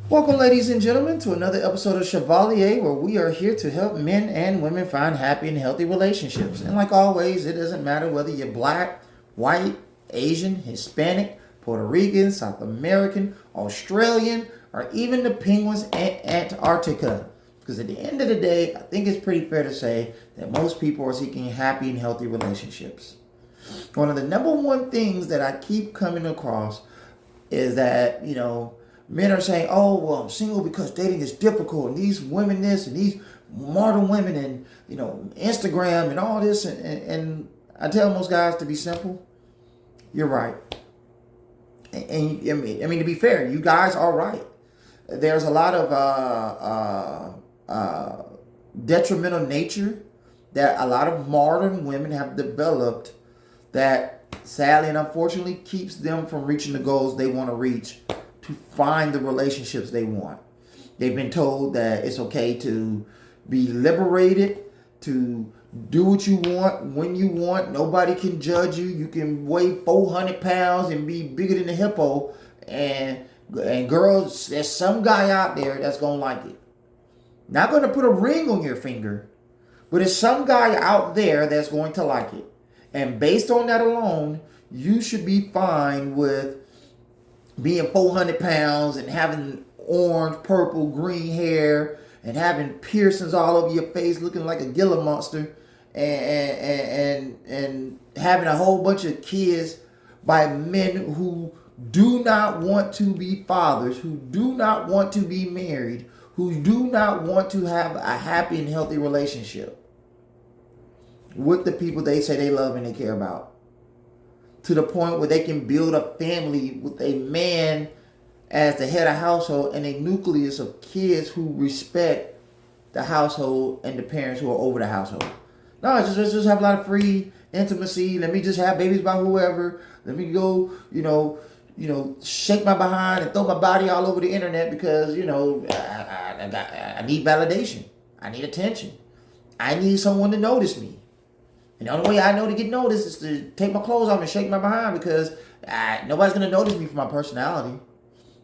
Welcome, ladies and gentlemen, to another episode of Chevalier, where we are here to help men and women find happy and healthy relationships. And like always, it doesn't matter whether you're black, white, Asian, Hispanic, Puerto Rican, South American, Australian, or even the penguins in Antarctica. Because at the end of the day, I think it's pretty fair to say that most people are seeking happy and healthy relationships. One of the number one things that I keep coming across is that, men are saying, oh, well, I'm single because dating is difficult, and these women this, and these modern women, and, Instagram, and all this. And I tell most guys to be simple. You're right. And I mean, to be fair, you guys are right. There's a lot of detrimental nature that a lot of modern women have developed that sadly and unfortunately keeps them from reaching the goals they want to reach, to find the relationships they want. They've been told that it's okay to be liberated, to do what you want when you want. Nobody can judge you. You can weigh 400 pounds and be bigger than a hippo. And girls, there's some guy out there that's going to like it. Not going to put a ring on your finger, but there's some guy out there that's going to like it. And based on that alone, you should be fine with being 400 pounds and having orange, purple, green hair and having piercings all over your face looking like a Gila monster and having a whole bunch of kids by men who do not want to be fathers, who do not want to be married, who do not want to have a happy and healthy relationship with the people they say they love and they care about, to the point where they can build a family with a man as the head of household and a nucleus of kids who respect the household and the parents who are over the household. No, let's just have a lot of free intimacy. Let me just have babies by whoever. Let me go, shake my behind and throw my body all over the internet because, I need validation. I need attention. I need someone to notice me. And the only way I know to get noticed is to take my clothes off and shake my behind, because nobody's going to notice me for my personality.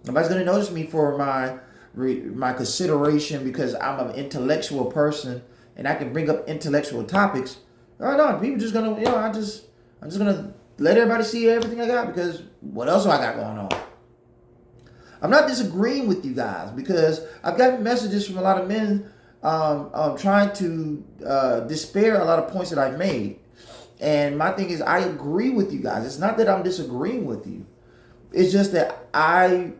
Nobody's going to notice me for my consideration because I'm an intellectual person and I can bring up intellectual topics. Oh no, people just going to, I'm just going to let everybody see everything I got, because what else do I got going on? I'm not disagreeing with you guys, because I've gotten messages from a lot of men trying to despair a lot of points that I've made. And my thing is, I agree with you guys. It's not that I'm disagreeing with you. It's just that I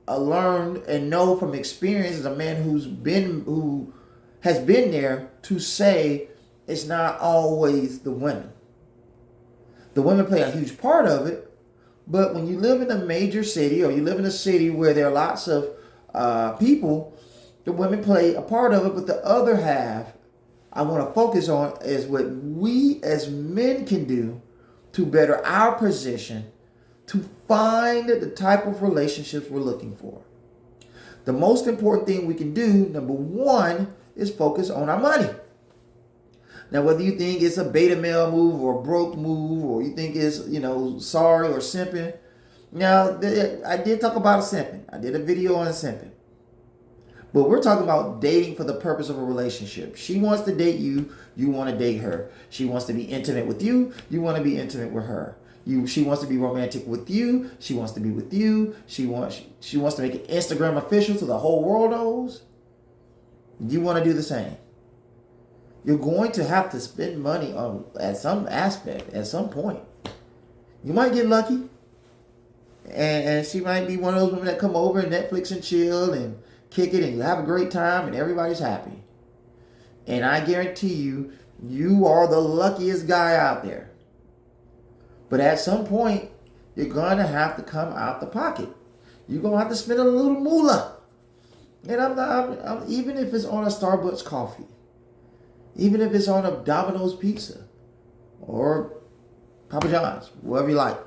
learned and know from experience as a man who has been there, to say it's not always the women. The women play a huge part of it, but when you live in a major city, or you live in a city where there are lots of people, the women play a part of it. But the other half I want to focus on is what we as men can do to better our position, to find the type of relationships we're looking for. The most important thing we can do, number one, is focus on our money. Now, whether you think it's a beta male move or a broke move, or you think it's, sorry or simping. Now, I did talk about simping. I did a video on simping. But we're talking about dating for the purpose of a relationship. She wants to date you. You want to date her. She wants to be intimate with you. You want to be intimate with her. She wants to be romantic with you. She wants to be with you. She wants to make it Instagram official so the whole world knows. You want to do the same. You're going to have to spend money on at some aspect at some point. You might get lucky, and she might be one of those women that come over and Netflix and chill and kick it, and you have a great time and everybody's happy. And I guarantee you, you are the luckiest guy out there. But at some point, you're going to have to come out the pocket. You're going to have to spend a little moolah. And I'm even if it's on a Starbucks coffee, even if it's on a Domino's pizza or Papa John's, wherever you like.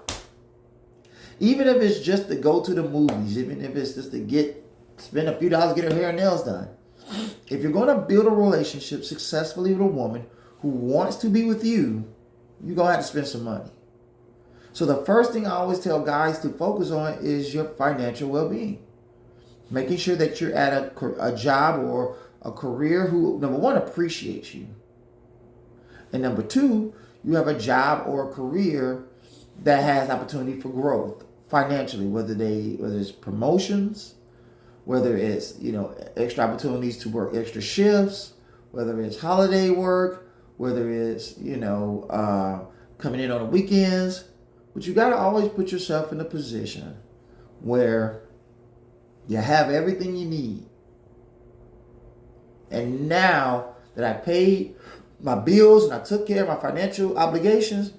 Even if it's just to go to the movies, even if it's just to spend a few dollars to get her hair and nails done. If you're going to build a relationship successfully with a woman who wants to be with you, you're going to have to spend some money. So the first thing I always tell guys to focus on is your financial well-being. Making sure that you're at a job or a career who, number one, appreciates you. And number two, you have a job or a career that has opportunity for growth financially, whether it's promotions, whether it's extra opportunities to work extra shifts, whether it's holiday work, whether it's coming in on the weekends. But you got to always put yourself in a position where you have everything you need. And now that I paid my bills and I took care of my financial obligations,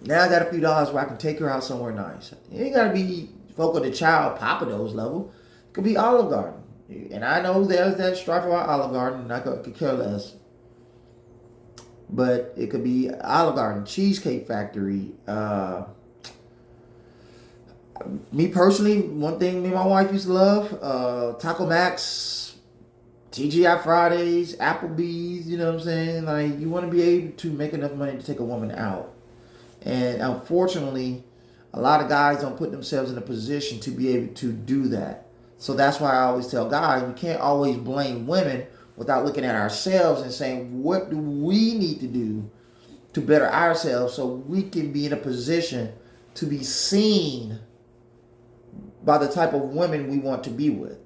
now I got a few dollars where I can take her out somewhere nice. It ain't got to be Fogo de Chao Pappadeaux level. It could be Olive Garden. And I know there's that strife about Olive Garden, and I could care less. But it could be Olive Garden, Cheesecake Factory. Me personally, one thing me and my wife used to love, Taco Max, TGI Fridays, Applebee's, you know what I'm saying? Like, you want to be able to make enough money to take a woman out. And unfortunately, a lot of guys don't put themselves in a position to be able to do that. So that's why I always tell guys, we can't always blame women without looking at ourselves and saying, what do we need to do to better ourselves so we can be in a position to be seen by the type of women we want to be with.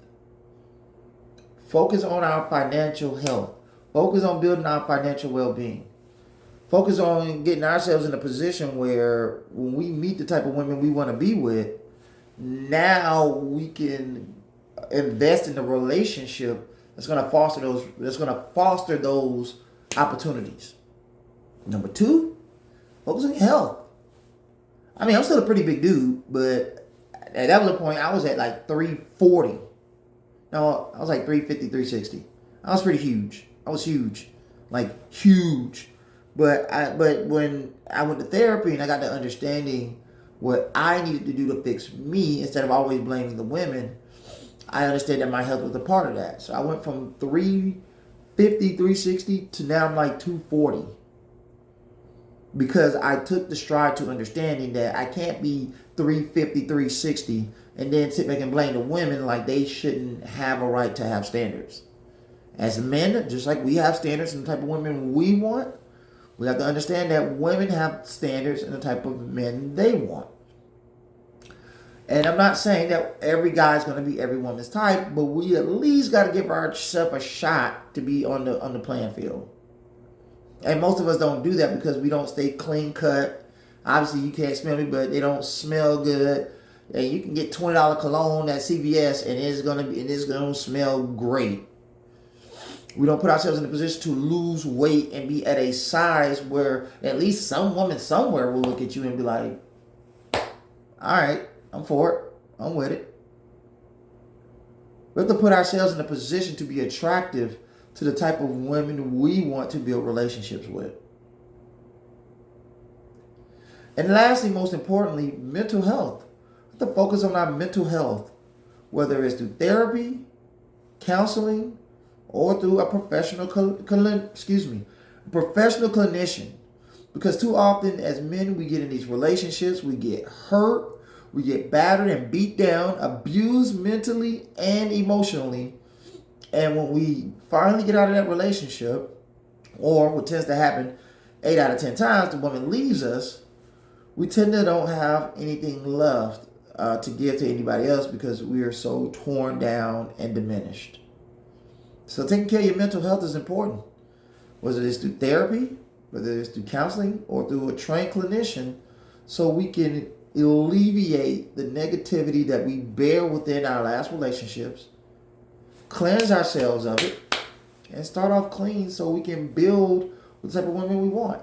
Focus on our financial health. Focus on building our financial well-being. Focus on getting ourselves in a position where when we meet the type of women we want to be with, now we can invest in a relationship that's going to foster those opportunities. Number two, focus on your health. I mean, I'm still a pretty big dude, but at that was a point I was at like 340. No, I was like 350, 360. I was pretty huge. I was huge. Like huge. But when I went to therapy and I got to understanding what I needed to do to fix me instead of always blaming the women, I understood that my health was a part of that. So I went from 350, 360 to now I'm like 240. Because I took the stride to understanding that I can't be 350, 360 and then sit back and blame the women like they shouldn't have a right to have standards. As men, just like we have standards and the type of women we want, we have to understand that women have standards and the type of men they want. And I'm not saying that every guy is going to be every woman's type, but we at least got to give ourselves a shot to be on the playing field. And most of us don't do that because we don't stay clean cut. Obviously, you can't smell me, but they don't smell good. And you can get $20 cologne at CVS, and it's gonna smell great. We don't put ourselves in a position to lose weight and be at a size where at least some woman somewhere will look at you and be like, "All right, I'm for it. I'm with it." We have to put ourselves in a position to be attractive to the type of women we want to build relationships with. And lastly, most importantly, mental health. We have to focus on our mental health, whether it's through therapy, counseling, or through a professional clinician. Because too often as men, we get in these relationships, we get hurt, we get battered and beat down, abused mentally and emotionally. And when we finally get out of that relationship, or what tends to happen 8 out of 10 times, the woman leaves us, we tend to don't have anything left to give to anybody else because we are so torn down and diminished. So taking care of your mental health is important. Whether it's through therapy, whether it's through counseling, or through a trained clinician, so we can alleviate the negativity that we bear within our last relationships, cleanse ourselves of it, and start off clean so we can build the type of women we want.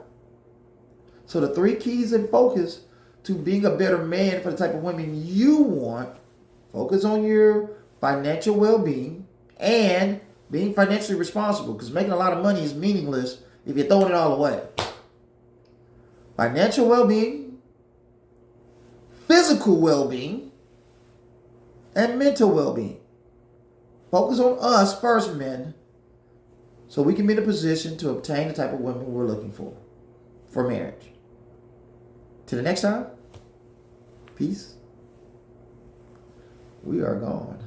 So the 3 keys and focus to being a better man for the type of women you want: focus on your financial well-being and being financially responsible, because making a lot of money is meaningless if you're throwing it all away. Financial well-being, physical well-being, and mental well-being. Focus on us first, men, so we can be in a position to obtain the type of women we're looking for marriage. Till the next time, peace. We are gone.